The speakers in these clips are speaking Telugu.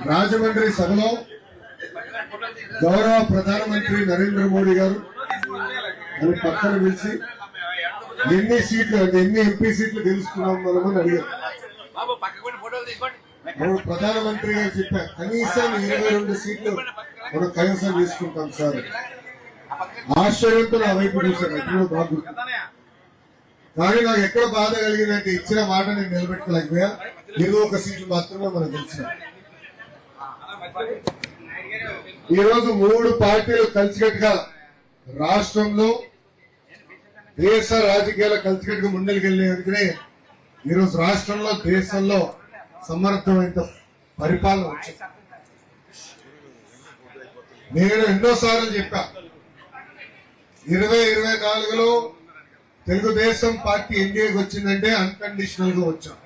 రాజమండ్రి సభలో గౌరవ ప్రధానమంత్రి నరేంద్ర మోడీ గారు అని పక్కన పిలిచి ఎన్ని సీట్లు ఎన్ని ఎంపీ సీట్లు గెలుస్తున్నాం మనమని అడిగారు. ప్రధానమంత్రి గారు చెప్పారు కనీసం 22 సీట్లు మనం కైవసం తీసుకుంటాం సార్. ఆశ్చర్యంతో నా వైపు చూశాను. ఎప్పుడో బాగు కానీ నాకు ఎక్కడ బాధ కలిగిందంటే ఇచ్చిన మాట నేను నిలబెట్టుకోలేకపోయా. 21 సీట్లు మాత్రమే మనం గెలిచినాం. ఈరోజు 3 పార్టీలు కలిసికట్టుగా రాష్ట్రంలో దేశ రాజకీయాల కలిసికట్టుగా ముందరికెళ్ళేందుకనే ఈరోజు రాష్ట్రంలో దేశంలో సమర్థమైన పరిపాలన వచ్చింది. నేను ఎన్నోసార్లు చెప్పా 2024లో తెలుగుదేశం పార్టీ ఎన్డీఏకి వచ్చిందంటే అన్కండిషనల్ గా వచ్చాం.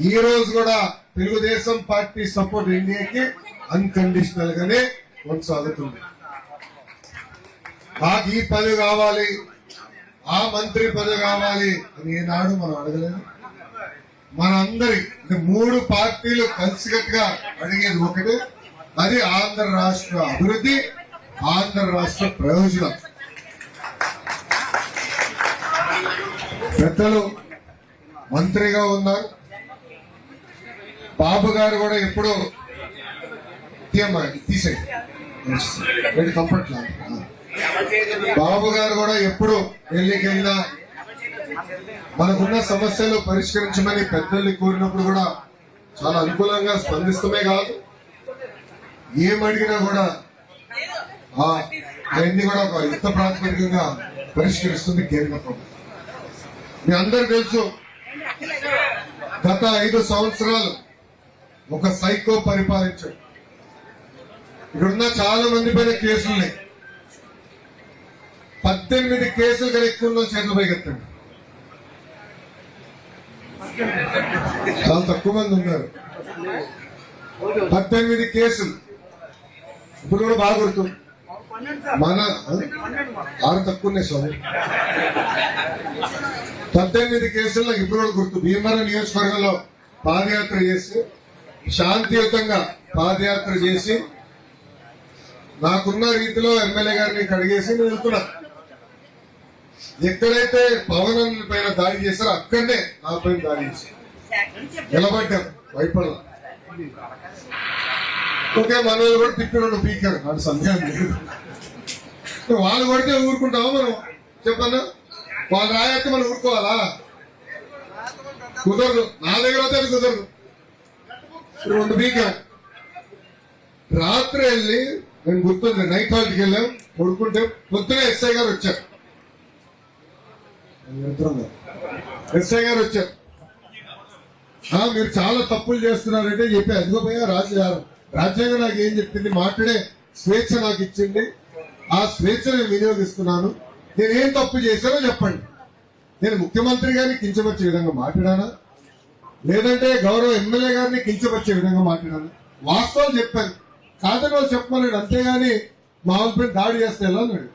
ఈ రోజు కూడా తెలుగుదేశం పార్టీ సపోర్ట్ ఎన్డీఏకి అన్కండిషనల్ గానే కొనసాగుతుంది. మాకు ఈ పదవి కావాలి, ఆ మంత్రి పదవి కావాలి అని ఏనాడు మనం అడగలేదు. మనందరి 3 పార్టీలు కలిసికట్టుగా అడిగేది ఒకటి, అది ఆంధ్ర రాష్ట్ర అభివృద్ధి, ఆంధ్ర రాష్ట్ర ప్రయోజనం. పెద్దలు మంత్రిగా ఉన్నారు బాబు గారు కూడా ఎప్పుడు తీసేది కంఫర్ట్ బాబు గారు కూడా ఎప్పుడు ఢిల్లీకెళ్ళినా మనకున్న సమస్యలు పరిష్కరించమని పెద్దల్ని కోరినప్పుడు కూడా చాలా అనుకూలంగా స్పందిస్తమే కాదు, ఏమడిగినా కూడా అవన్నీ కూడా ఒక యుద్ధ ప్రాతిపదికంగా పరిష్కరిస్తుంది కేంద్ర ప్రభుత్వం. మీ అందరూ తెలుసు గత 5 సంవత్సరాలు ఒక సైకో పరిపాలించాడు. ఇక్కడున్న చాలా మంది పైన కేసులున్నాయి. 18 కేసులు కానీ ఎక్కువ చేతులు పైకెత్తండి. చాలా తక్కువ మంది ఉన్నారు. 18 కేసులు ఇప్పుడు కూడా బాగా గుర్తు. మన 6 తక్కువ ఉన్నాయి స్వామి. 18 కేసులు నాకు ఇప్పుడు కూడా గుర్తు. భీమవరం నియోజకవర్గంలో పాదయాత్ర చేసి శాంతియుతంగా పాదయాత్ర చేసి నాకున్న రీతిలో ఎమ్మెల్యే గారిని కడిగేసి నేను వెళ్తున్నా. ఎక్కడైతే పవన్ పైన దాడి చేశారో అక్కడనే నా పైన దాడి చేశారు. నిలబడ్డాం భయపడలా. ఓకే మనల్ని కూడా తిప్పిన పీకారు. నాకు సందేహం లేదు. వాళ్ళు కొడితే ఊరుకుంటావా మనం? చెప్పన్నా వాళ్ళు రాయత్తే మనం ఊరుకోవాలా? కుదరదు. నా దగ్గర అయితే అది కుదరదు. 2 పీకాం. రాత్రి వెళ్ళి నేను గుర్తుంది నైట్ హాల్ట్కి వెళ్ళాం. కొడుకుంటే పొద్దునే ఎస్ఐ గారు వచ్చారు. ఎస్ఐ గారు వచ్చారు. మీరు చాలా తప్పులు చేస్తున్నారంటే చెప్పి అదిగోపోయా రాజ్యాంగం నాకు ఏం చెప్పింది, మాట్లాడే స్వేచ్ఛ నాకు ఇచ్చింది, ఆ స్వేచ్ఛ నేను వినియోగిస్తున్నాను. నేనేం తప్పు చేశానో చెప్పండి. నేను ముఖ్యమంత్రి గారిని కించపరిచే విధంగా మాట్లాడానా, లేదంటే గౌరవ ఎమ్మెల్యే గారిని కించపరిచే విధంగా మాట్లాడాను? వాస్తవం చెప్పాను. కాదని వాళ్ళు చెప్పమన్నాడు. అంతేగాని మా వాళ్ళపై దాడి చేస్తే ఎలా అన్నాడు.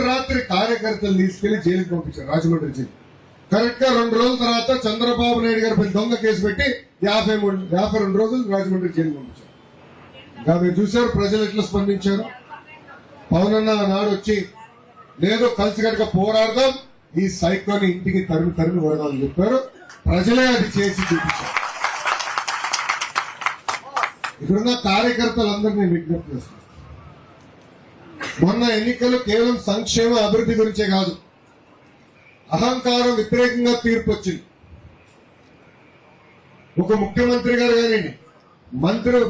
రాత్రి కార్యకర్తలు తీసుకెళ్లి జైలుకి పంపించారు, రాజమండ్రి జైలు. కరెక్ట్ గా 2 రోజుల తర్వాత చంద్రబాబు నాయుడు గారి పై దొంగ కేసు పెట్టి 52 రోజులు రాజమండ్రి జైలు పంపించారు. ఇంకా మీరు చూశారు ప్రజలు ఎట్లా స్పందించారు. పవన్ అన్న నాడు వచ్చి లేదు కలిసికట్టుగా పోరాడదాం, ఈ సైకోని ఇంటికి తరిమి కొడదామని చెప్పారు. ప్రజలే అది చేసి చూపించారు. ఇక్కడున్న కార్యకర్తలందరినీ విజ్ఞప్తి చేస్తున్నారు. మొన్న ఎన్నికలు కేవలం సంక్షేమ అభివృద్ధి గురించే కాదు, అహంకారం వ్యతిరేకంగా తీర్పు వచ్చింది. ఒక ముఖ్యమంత్రి గారు కానివ్వండి,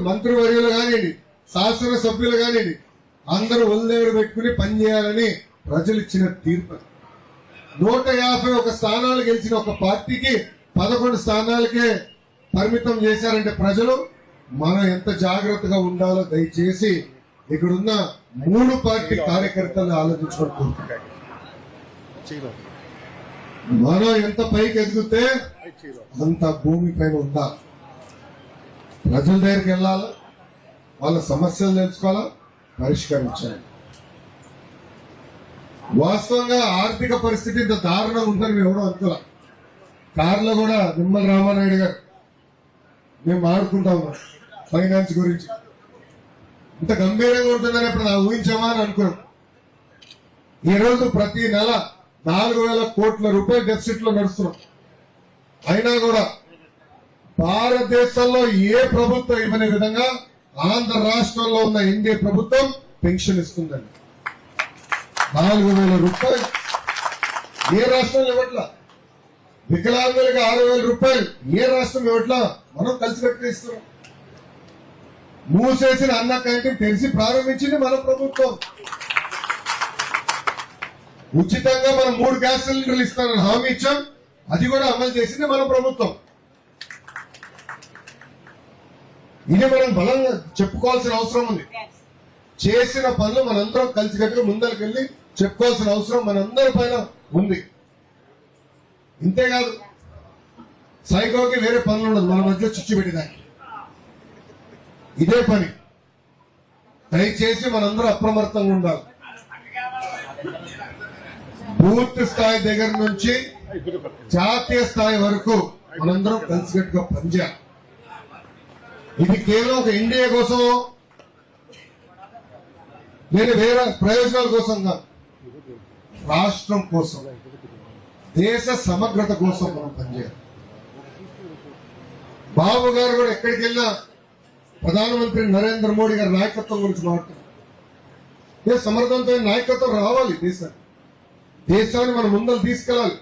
మంత్రివర్యులు కానివ్వండి, శాసనసభ్యులు కానివ్వండి, అందరూ ఒళ్ళేడు పెట్టుకుని పనిచేయాలని ప్రజలు ఇచ్చిన తీర్పు. 151 స్థానాలు గెలిచిన ఒక పార్టీకి 11 స్థానాలకే పరిమితం చేశారంటే ప్రజలు మనం ఎంత జాగ్రత్తగా ఉండాలో దయచేసి ఇక్కడున్న 3 పార్టీ కార్యకర్తలు ఆలోచించుకుంటున్నారు. మనం ఎంత పైకి ఎదిగితే అంత భూమి పైన ఉందా. ప్రజల దగ్గరికి వెళ్ళాలా, వాళ్ళ సమస్యలు తెలుసుకోవాలా, పరిష్కరించాలి. వాస్తవంగా ఆర్థిక పరిస్థితి ఇంత దారుణంగా ఉందని మేము ఎవరో అనుకోలే. కారులో కూడా నిమ్మల రామానాయుడు గారు మేము మాట్లాడుకుంటాం ఫైనాన్స్ గురించి. ఇంత గంభీరంగా ఉంటుందని ఇప్పుడు నాకు ఊహించామా అని అనుకున్నాం. ఈ రోజు ప్రతి నెల 4,000 కోట్ల రూపాయలు డెఫిసిట్ లో నడుస్తున్నాం. అయినా కూడా భారతదేశంలో ఏ ప్రభుత్వం ఇవ్వని విధంగా ఆంధ్ర రాష్ట్రంలో ఉన్న ఎన్డీఏ ప్రభుత్వం పెన్షన్ ఇస్తుందండి. 4,000 రూపాయలు ఏ రాష్ట్రంలో ఇవ్వట్లా. వికలాంగులకు 6,000 రూపాయలు ఏ రాష్ట్రం ఇవ్వట్లా. మనం కలిసి కట్టి ఇస్తున్నాం. మూసేసిన అన్న క్యాంటీన్ తెరిచి ప్రారంభించింది మన ప్రభుత్వం. ఉచితంగా మనం 3 గ్యాస్ సిలిండర్లు ఇస్తానని హామీ ఇచ్చాం. అది కూడా అమలు చేసింది మన ప్రభుత్వం. ఇది మనం బలంగా చెప్పుకోవాల్సిన అవసరం ఉంది. చేసిన పనులు మనందరం కలిసికట్టుగా ముందరికెళ్ళి చెప్పుకోవాల్సిన అవసరం మనందరి పైన ఉంది. ఇంతేకాదు, సైకోకి వేరే పనులు ఉండదు మన మధ్య చిచ్చు పెట్టేదానికి. ఇదే పని. దయచేసి మనందరూ అప్రమత్తంగా ఉండాలి. బూత్ స్థాయి దగ్గర నుంచి జాతీయ స్థాయి వరకు మనందరం కలిసికట్టుగా పనిచేయాలి. ఇది కేవలం ఒక ఇండియా కోసం, నేను వేరే ప్రయోజనాల కోసం కాదు, రాష్ట్రం కోసం, దేశ సమగ్రత కోసం మనం పనిచేయాలి. బాబు గారు కూడా ఎక్కడికి వెళ్ళినా ప్రధానమంత్రి నరేంద్ర మోడీ గారి నాయకత్వం గురించి మాట్లాడుతున్నారు. సమర్థవంతమైన నాయకత్వం రావాలి. దేశాన్ని మనం ముందరు తీసుకెళ్ళాలి.